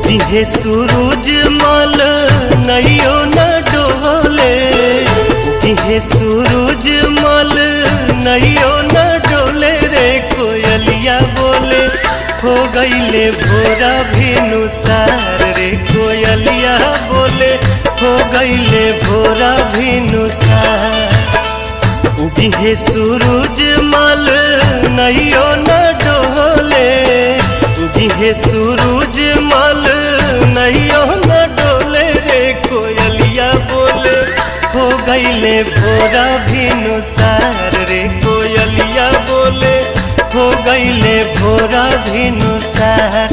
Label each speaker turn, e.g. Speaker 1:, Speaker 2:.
Speaker 1: दिहे सूरज मल नैयो न डोले, दिहे सूरज मल नैयो न डोले रे कोयलिया बोले हो गईले भोरा भिनुसार रे कोयलिया बोले हो गईले भोरा भिनुसार। दिहे सूरज मल नैयो न डोले, दिहे सूरज मल नैयो न डोले रे कोयलिया बोले हो गईले भोरा भिनुसार रे कोयलिया बोले हो गईले भोरा भिनुसार।